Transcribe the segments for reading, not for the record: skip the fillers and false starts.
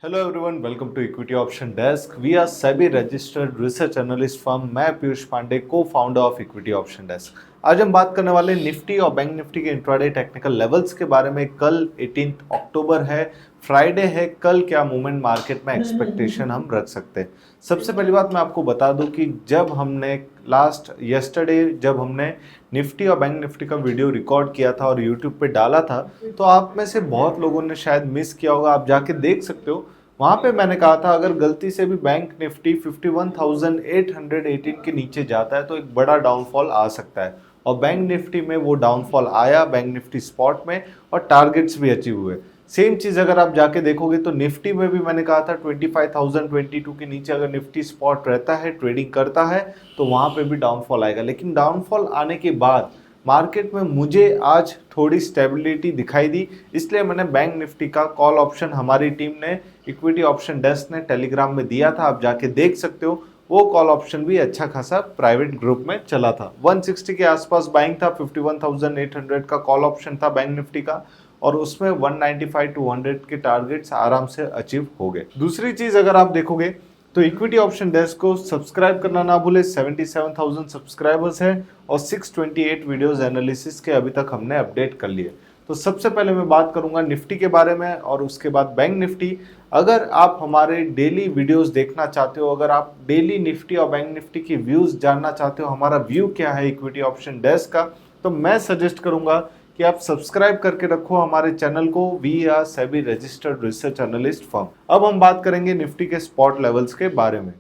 Hello everyone, welcome to equity option desk. We are SEBI registered research analyst firm. मैं Piyush Pandey, co founder of equity option desk. आज हम बात करने वाले निफ्टी और बैंक निफ्टी के इंट्राडे टेक्निकल लेवल्स के बारे में। कल 18 अक्टूबर है, फ्राइडे है। कल क्या मूवमेंट मार्केट में एक्सपेक्टेशन हम रख सकते हैं। सबसे पहली बात मैं आपको बता दूं कि जब हमने यस्टरडे जब हमने निफ्टी और बैंक निफ्टी का वीडियो रिकॉर्ड किया था और यूट्यूब पे डाला था, तो आप में से बहुत लोगों ने शायद मिस किया होगा। आप जाके देख सकते हो। वहां पे मैंने कहा था अगर गलती से भी बैंक निफ्टी 51,818 के नीचे जाता है तो एक बड़ा डाउनफॉल आ सकता है। और बैंक निफ्टी में वो डाउनफॉल आया, बैंक निफ्टी स्पॉट में, और टारगेट्स भी अचीव हुए। सेम चीज अगर आप जाके देखोगे तो निफ्टी में भी मैंने कहा था 25,022 के नीचे अगर निफ्टी स्पॉट रहता है, ट्रेडिंग करता है, तो वहां पे भी डाउनफॉल आएगा। लेकिन डाउनफॉल आने के बाद मार्केट में मुझे आज थोड़ी स्टेबिलिटी दिखाई दी, इसलिए मैंने बैंक निफ्टी का कॉल ऑप्शन हमारी टीम ने इक्विटी ऑप्शन डेस्क ने टेलीग्राम में दिया था। आप जाके देख सकते हो। वो कॉल ऑप्शन भी अच्छा खासा प्राइवेट ग्रुप में चला था। 160 के आसपास बाइंग था। 51,800 का कॉल ऑप्शन था बैंक निफ्टी का, और उसमें 195 टू 100 के टारगेट्स आराम से अचीव हो गए। दूसरी चीज अगर आप देखोगे तो इक्विटी ऑप्शन डेस्क को सब्सक्राइब करना ना भूले। 77,000 सब्सक्राइबर्स है और 628 वीडियोस एनालिसिस के अभी तक हमने अपडेट कर लिए। तो सबसे पहले मैं बात करूंगा निफ्टी के बारे में और उसके बाद बैंक निफ्टी। अगर आप हमारे डेली वीडियोस देखना चाहते हो, अगर आप डेली निफ्टी और बैंक निफ्टी की व्यूज जानना चाहते हो, हमारा व्यू क्या है इक्विटी ऑप्शन डेस्क का, तो मैं सजेस्ट करूंगा कि आप सब्सक्राइब करके रखो हमारे चैनल को। We are SEBI registered research analyst firm. अब हम बात करेंगे निफ्टी के स्पॉट लेवल्स के बारे में।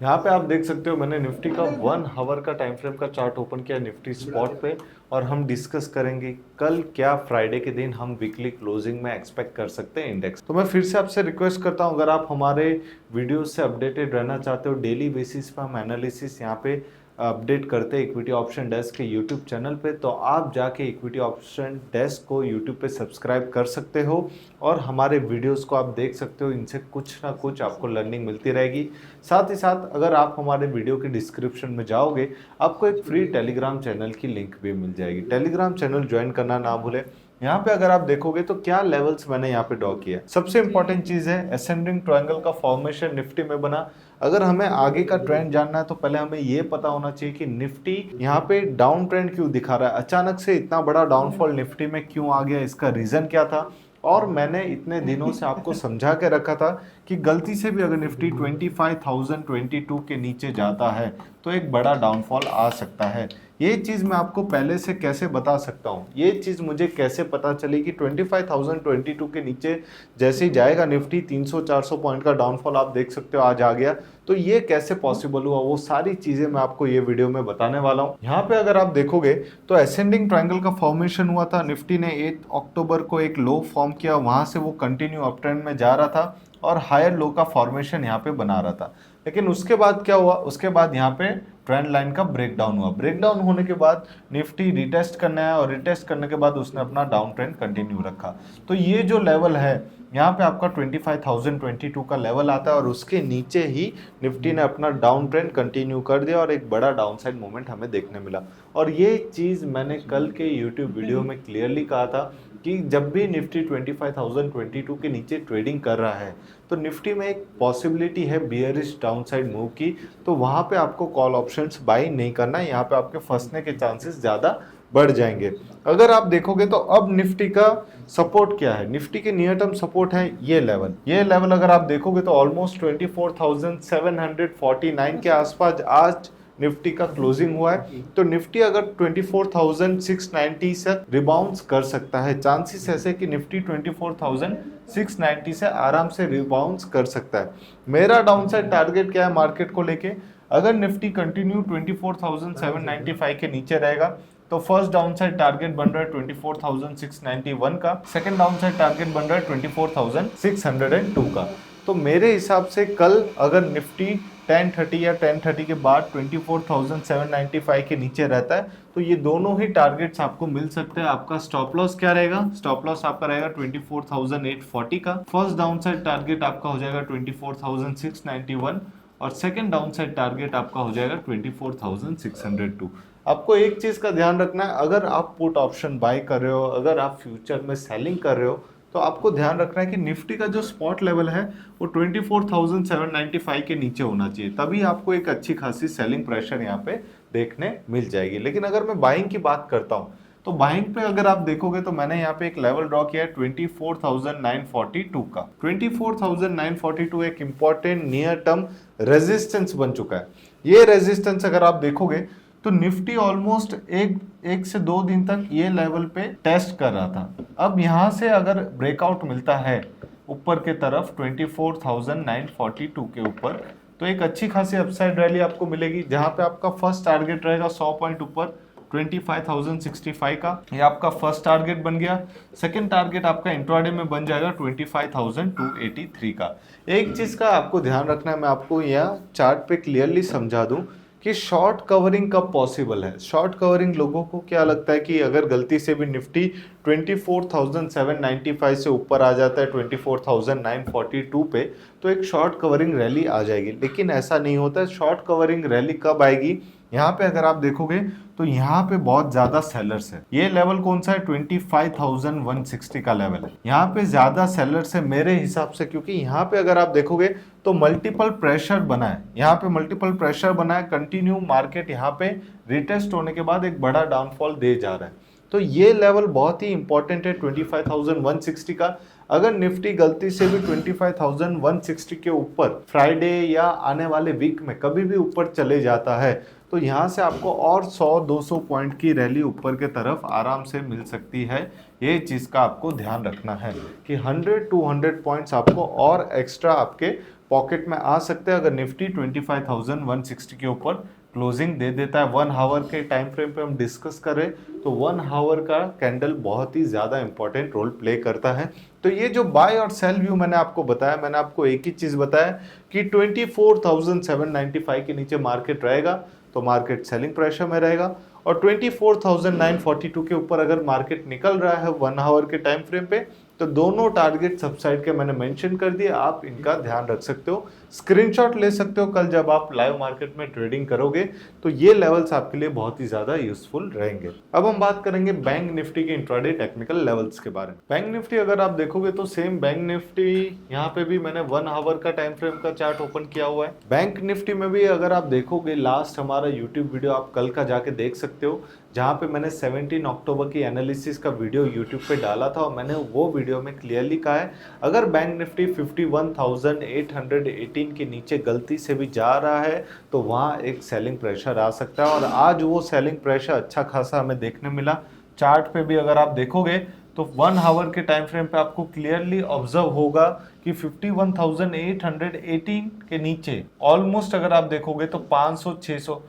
यहाँ पे आप देख सकते हो मैंने निफ्टी का 1 आवर का टाइम फ्रेम का चार्ट ओपन किया निफ्टी स्पॉट पे, और हम डिस्कस करेंगे कल क्या फ्राइडे के दिन हम वीकली क्लोजिंग में एक्सपेक्ट कर सकते हैं इंडेक्स। तो मैं फिर से आपसे रिक्वेस्ट करता हूँ, अगर आप हमारे वीडियो से अपडेटेड रहना चाहते हो, डेली बेसिस पे हम एनालिसिस यहाँ पे अपडेट करते हैं इक्विटी ऑप्शन डेस्क के यूट्यूब चैनल पे, तो आप जाके इक्विटी ऑप्शन डेस्क को यूट्यूब पे सब्सक्राइब कर सकते हो और हमारे वीडियोस को आप देख सकते हो। इनसे कुछ ना कुछ आपको लर्निंग मिलती रहेगी। साथ ही साथ अगर आप हमारे वीडियो के डिस्क्रिप्शन में जाओगे, आपको एक फ्री टेलीग्राम चैनल की लिंक भी मिल जाएगी। टेलीग्राम चैनल ज्वाइन करना ना भूले। यहाँ पे अगर आप देखोगे तो क्या लेवल्स मैंने यहाँ पे ड्रॉ किया है। सबसे इंपॉर्टेंट चीज है असेंडिंग ट्रायंगल का फॉर्मेशन निफ्टी में बना। अगर हमें आगे का ट्रेंड जानना है तो पहले हमें ये पता होना चाहिए कि निफ्टी यहाँ पे डाउन ट्रेंड क्यों दिखा रहा है, अचानक से इतना बड़ा डाउनफॉल निफ्टी में क्यों आ गया, इसका रीजन क्या था। और मैंने इतने दिनों से आपको समझा के रखा था कि गलती से भी अगर निफ्टी 25,022 के नीचे जाता है तो एक बड़ा डाउनफॉल आ सकता है। ये चीज़ मैं आपको पहले से कैसे बता सकता हूँ, ये चीज़ मुझे कैसे पता चली कि 25,022 के नीचे जैसे ही जाएगा निफ्टी 300-400 पॉइंट का डाउनफॉल आप देख सकते हो आज आ गया। तो ये कैसे पॉसिबल हुआ, वो सारी चीज़ें मैं आपको ये वीडियो में बताने वाला हूँ। यहाँ पे अगर आप देखोगे तो असेंडिंग ट्रायंगल का फॉर्मेशन हुआ था। निफ्टी ने 8 अक्टूबर को एक लो फॉर्म किया, वहाँ से वो कंटिन्यू अप ट्रेंड में जा रहा था और हायर लो का फॉर्मेशन यहाँ पे बना रहा था। लेकिन उसके बाद क्या हुआ, उसके बाद यहाँ पे ट्रेंड लाइन का ब्रेकडाउन हुआ। ब्रेकडाउन होने के बाद निफ्टी रिटेस्ट करने आया और रिटेस्ट करने के बाद उसने अपना डाउन ट्रेंड कंटिन्यू रखा। तो ये जो लेवल है यहाँ पे आपका 25,022 का लेवल आता है और उसके नीचे ही निफ्टी ने अपना डाउन ट्रेंड कंटिन्यू कर दिया और एक बड़ा डाउनसाइड मूवमेंट हमें देखने मिला। और ये चीज़ मैंने कल के यूट्यूब वीडियो में क्लियरली कहा था कि जब भी निफ्टी 25,022 के नीचे ट्रेडिंग कर रहा है तो निफ्टी में एक पॉसिबिलिटी है बियरिश डाउनसाइड मूव की, तो वहाँ पे आपको कॉल ऑप्शंस बाई नहीं करना है। यहाँ पे आपके फंसने के चांसेस ज़्यादा बढ़ जाएंगे। अगर आप देखोगे तो अब निफ्टी का सपोर्ट क्या है, निफ्टी के नियर टर्म सपोर्ट है ये लेवल। ये लेवल अगर आप देखोगे तो ऑलमोस्ट 24,749 के आसपास आज निफ्टी का क्लोजिंग हुआ है। तो निफ्टी अगर 24,690 से रिबाउंस कर सकता है, चांसेस ऐसे कि निफ्टी 24,690 से आराम से रिबाउंस कर सकता है। मेरा डाउनसाइड टारगेट क्या है मार्केट को लेके, अगर निफ्टी कंटिन्यू 24,795 के नीचे रहेगा तो फर्स्ट डाउनसाइड टारगेट बन रहा है 24,691 का, सेकंड डाउनसाइड टारगेट बन रहा है 24,602 का। तो मेरे हिसाब से कल अगर निफ्टी 10:30 या 10:30 के बाद 24,795 के नीचे रहता है तो ये दोनों ही टारगेट्स आपको मिल सकते हैं। आपका स्टॉप लॉस क्या रहेगा, स्टॉप लॉस आपका रहेगा 24,840 का। फर्स्ट डाउनसाइड टारगेट आपका हो जाएगा 24,691 और सेकंड डाउनसाइड टारगेट आपका हो जाएगा 24,602। आपको एक चीज का ध्यान रखना है, अगर आप पुट ऑप्शन बाय कर रहे हो, अगर आप फ्यूचर में सेलिंग कर रहे हो तो आपको ध्यान रखना है कि निफ्टी का जो स्पॉट लेवल है वो 24,795 के नीचे होना चाहिए, तभी आपको एक अच्छी खासी सेलिंग प्रेशर यहाँ पे देखने मिल जाएगी। लेकिन अगर मैं बाइंग की बात करता हूँ तो बाइंग पे अगर आप देखोगे तो मैंने यहाँ पे एक लेवल ड्रॉ किया है 24,942 का। 24,942 एक इंपॉर्टेंट नियर टर्म रेजिस्टेंस बन चुका है। ये रेजिस्टेंस अगर आप देखोगे तो निफ्टी ऑलमोस्ट एक से 2 दिन तक ये लेवल पे टेस्ट कर रहा था। अब यहाँ से अगर ब्रेकआउट मिलता है ऊपर के तरफ 24,942 के ऊपर, तो एक अच्छी खासी अपसाइड रैली आपको मिलेगी, जहां पे आपका फर्स्ट टारगेट रहेगा 100 पॉइंट ऊपर 25,065 का, ये आपका फर्स्ट टारगेट बन गया। सेकंड टारगेट आपका इंट्राडे में बन जाएगा 25,283 का। एक चीज का आपको ध्यान रखना है, मैं आपको यह चार्ट पे क्लियरली समझा दूं कि शॉर्ट कवरिंग कब पॉसिबल है। शॉर्ट कवरिंग लोगों को क्या लगता है कि अगर गलती से भी निफ्टी 24,795 से ऊपर आ जाता है 24,942 पे, तो एक शॉर्ट कवरिंग रैली आ जाएगी, लेकिन ऐसा नहीं होता है। शॉर्ट कवरिंग रैली कब आएगी, यहाँ पे अगर आप देखोगे तो यहाँ पे बहुत ज्यादा सेलर्स है। ये लेवल कौन सा है, 25,160 का लेवल है। यहाँ पे ज्यादा सेलर्स है मेरे हिसाब से, क्योंकि यहाँ पे अगर आप देखोगे तो मल्टीपल प्रेशर बना है। यहाँ पे मल्टीपल प्रेशर बना है, कंटिन्यू मार्केट यहाँ पे रिटेस्ट होने के बाद एक बड़ा डाउनफॉल दे जा रहा है। तो ये लेवल बहुत ही इंपॉर्टेंट है 25,160 का। अगर निफ्टी गलती से भी 25,160 के ऊपर फ्राइडे या आने वाले वीक में कभी भी ऊपर चले जाता है, तो यहाँ से आपको और 100-200 पॉइंट की रैली ऊपर के तरफ आराम से मिल सकती है। ये चीज़ का आपको ध्यान रखना है कि 100-200 पॉइंट्स आपको और एक्स्ट्रा आपके पॉकेट में आ सकते हैं अगर निफ्टी 25,160 के ऊपर क्लोजिंग दे देता है। 1 आवर के टाइम फ्रेम पे हम डिस्कस करें तो 1 आवर का कैंडल बहुत ही ज़्यादा इंपॉर्टेंट रोल प्ले करता है। तो ये जो बाय और सेल व्यू मैंने आपको बताया, मैंने आपको एक ही चीज़ बताया कि 24,795 के नीचे मार्केट रहेगा तो मार्केट सेलिंग प्रेशर में रहेगा, और 24,942 के ऊपर अगर मार्केट निकल रहा है 1 आवर के टाइम फ्रेम पे, तो दोनों टारगेट सबसाइड के मैंने मेंशन कर दिए। आप इनका ध्यान रख सकते हो, स्क्रीनशॉट ले सकते हो। कल जब आप लाइव मार्केट में ट्रेडिंग करोगे तो ये लेवल्स आपके लिए बहुत ही ज्यादा यूजफुल रहेंगे। अब हम बात करेंगे बैंक निफ्टी के इंट्राडे टेक्निकल लेवल्स के बारे में। बैंक निफ्टी अगर आप देखोगे तो सेम बैंक निफ्टी यहाँ पे भी मैंने 1 आवर का टाइम फ्रेम का चार्ट ओपन किया हुआ है। बैंक निफ्टी में भी अगर आप देखोगे लास्ट हमारा यूट्यूब वीडियो आप कल का जाके देख सकते हो, जहाँ पे मैंने 17 अक्टूबर की एनालिसिस का वीडियो यूट्यूब पे डाला था, और मैंने वो वीडियो में क्लियरली कहा है अगर बैंक निफ्टी 51,818 के नीचे गलती से भी जा रहा है तो वहाँ एक सेलिंग प्रेशर आ सकता है, और आज वो सेलिंग प्रेशर अच्छा खासा हमें देखने मिला। चार्ट पे भी अगर आप देखोगे तो 1 आवर के टाइम फ्रेम पे आपको क्लियरली ऑब्जर्व होगा कि 51,818 के नीचे ऑलमोस्ट अगर आप देखोगे तो 500-600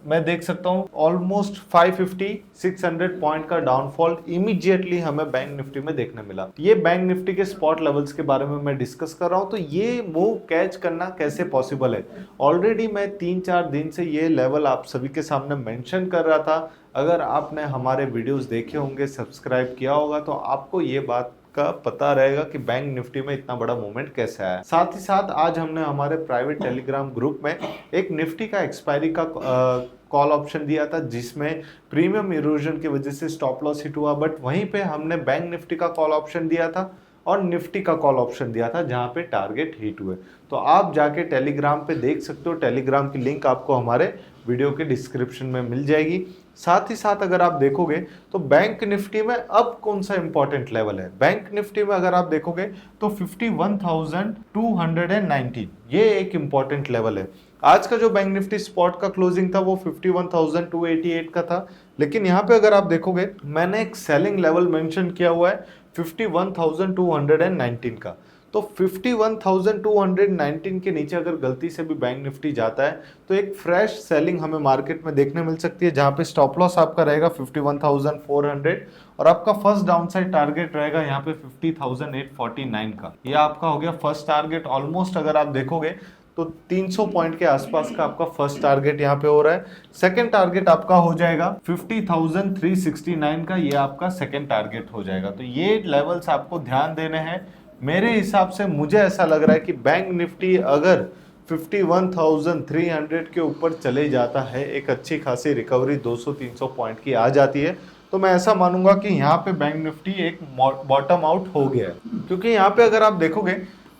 मैं देख सकता हूँ ऑलमोस्ट 550-600 पॉइंट का डाउनफॉल इमीडिएटली हमें बैंक निफ्टी में देखने मिला। ये बैंक निफ्टी के स्पॉट लेवल्स के बारे में मैं डिस्कस कर रहा हूँ। तो ये मूव कैच करना कैसे पॉसिबल है, ऑलरेडी मैं 3-4 दिन से ये लेवल आप सभी के सामने मेंशन कर रहा था। अगर आपने हमारे वीडियोस देखे होंगे, सब्सक्राइब किया होगा, तो आपको ये बात का पता रहेगा कि बैंक निफ्टी में इतना बड़ा मूवमेंट कैसे आया। साथ ही साथ आज हमने हमारे प्राइवेट टेलीग्राम ग्रुप में एक निफ्टी का एक्सपायरी का कॉल ऑप्शन दिया था, जिसमें प्रीमियम इरोजन की वजह से स्टॉप लॉस हिट हुआ, बट वहीं पे हमने बैंक निफ्टी का कॉल ऑप्शन दिया था और निफ्टी का कॉल ऑप्शन दिया था जहां पे टारगेट हिट हुए। तो आप जाके टेलीग्राम पे देख सकते हो, टेलीग्राम की लिंक आपको हमारे वीडियो के डिस्क्रिप्शन में मिल जाएगी। साथ ही साथ अगर आप देखोगे तो बैंक निफ्टी में अब कौन सा इंपॉर्टेंट लेवल है, बैंक निफ्टी में अगर आप देखोगे तो 51,219 ये एक इंपॉर्टेंट लेवल है। आज का जो बैंक निफ्टी स्पॉट का क्लोजिंग था वो 51,288 का था, लेकिन यहाँ पे अगर आप देखोगे मैंने एक सेलिंग लेवल मेंशन किया हुआ है 51,219 का। तो 51,219 के नीचे अगर गलती से भी बैंक निफ्टी जाता है तो एक फ्रेश सेलिंग हमें मार्केट में देखने मिल सकती है, जहां पे स्टॉप लॉस आपका रहेगा 51,400 और आपका फर्स्ट डाउनसाइड टारगेट रहेगा यहाँ पे 50,849 का। ये आपका हो गया फर्स्ट टारगेट। ऑलमोस्ट अगर आप देखोगे तो 300 पॉइंट के आसपास का आपका फर्स्ट टारगेट यहाँ पे हो रहा है। सेकंड टारगेट आपका हो जाएगा 50,369 का, ये आपका सेकंड टारगेट हो जाएगा। तो ये लेवल्स आपको ध्यान देने हैं। मेरे हिसाब से मुझे ऐसा लग रहा है कि बैंक निफ्टी अगर 51,300 के ऊपर चले जाता है, एक अच्छी खासी रिकवरी 200-300 पॉइंट की आ जाती है, तो मैं ऐसा मानूंगा कि यहाँ पे बैंक निफ्टी एक बॉटम आउट हो गया है, क्योंकि यहाँ पे अगर आप देखोगे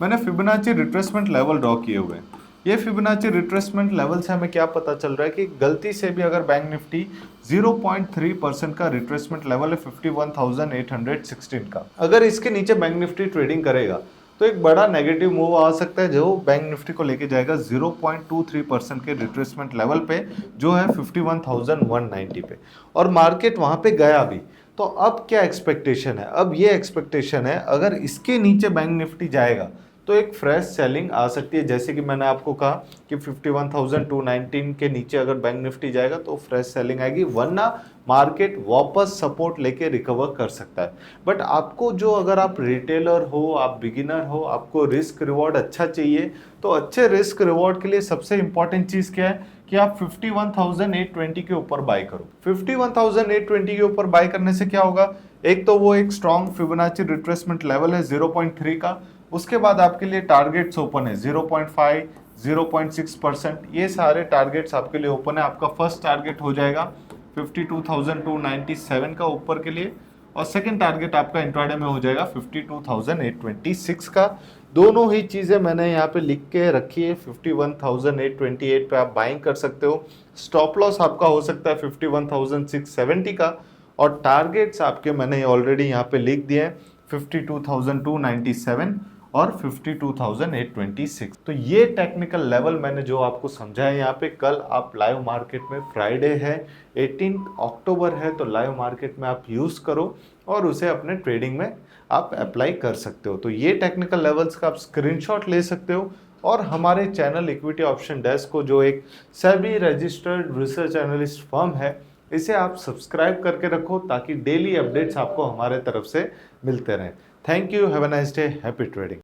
मैंने फिबोनाची रिट्रेसमेंट लेवल ड्रॉ किए हुए हैं। ये फिबोनाची रिट्रेसमेंट लेवल से हमें क्या पता चल रहा है कि गलती से भी अगर बैंक निफ्टी 0.3% का रिट्रेसमेंट लेवल है 51,816 का, अगर इसके नीचे बैंक निफ्टी ट्रेडिंग करेगा तो एक बड़ा नेगेटिव मूव आ सकता है जो बैंक निफ्टी को लेके जाएगा 0.23% के रिट्रेसमेंट लेवल पे, जो है 51,190 पे, और मार्केट वहां पे गया भी। तो अब क्या एक्सपेक्टेशन है? अब ये एक्सपेक्टेशन है अगर इसके नीचे बैंक निफ्टी जाएगा तो एक फ्रेश सेलिंग आ सकती है, जैसे कि मैंने आपको कहा कि 51,219 के नीचे अगर बैंक निफ्टी जाएगा तो फ्रेश सेलिंग आएगी, वरना मार्केट वापस सपोर्ट लेके रिकवर कर सकता है। बट आपको जो, अगर आप रिटेलर हो, आप बिगिनर हो, आपको रिस्क रिवॉर्ड अच्छा चाहिए, तो अच्छे रिस्क रिवॉर्ड के लिए सबसे इंपॉर्टेंट चीज क्या है कि आप 51,820 के ऊपर बाय करो। 51,820 के ऊपर बाय करने से क्या होगा, एक तो वो एक स्ट्रॉन्ग फिबोनाची रिट्रेसमेंट लेवल है 0.3 का, उसके बाद आपके लिए टारगेट्स ओपन है 0.5, 0.6%, ये सारे टारगेट्स आपके लिए ओपन है। आपका फर्स्ट टारगेट हो जाएगा 52,297 का ऊपर के लिए, और सेकंड टारगेट आपका इंट्राडे में हो जाएगा 52,826 का। दोनों ही चीज़ें मैंने यहाँ पे लिख के रखी है। 51,828 पे आप बाइंग कर सकते हो। स्टॉप लॉस आपका हो सकता है 51,670 का, और टारगेट्स आपके मैंने ऑलरेडी यहाँ पे लिख दिए हैं 52,297 और 52,826। तो ये टेक्निकल लेवल मैंने जो आपको समझाया यहाँ पे। कल आप लाइव मार्केट में, फ्राइडे है 18 अक्टूबर है, तो लाइव मार्केट में आप यूज़ करो और उसे अपने ट्रेडिंग में आप अप्लाई कर सकते हो। तो ये टेक्निकल लेवल्स का आप स्क्रीनशॉट ले सकते हो, और हमारे चैनल इक्विटी ऑप्शन डेस्क को, जो एक SEBI registered research analyst firm है, इसे आप सब्सक्राइब करके रखो ताकि डेली अपडेट्स आपको हमारे तरफ से मिलते रहें। Thank you, have a nice day, happy trading.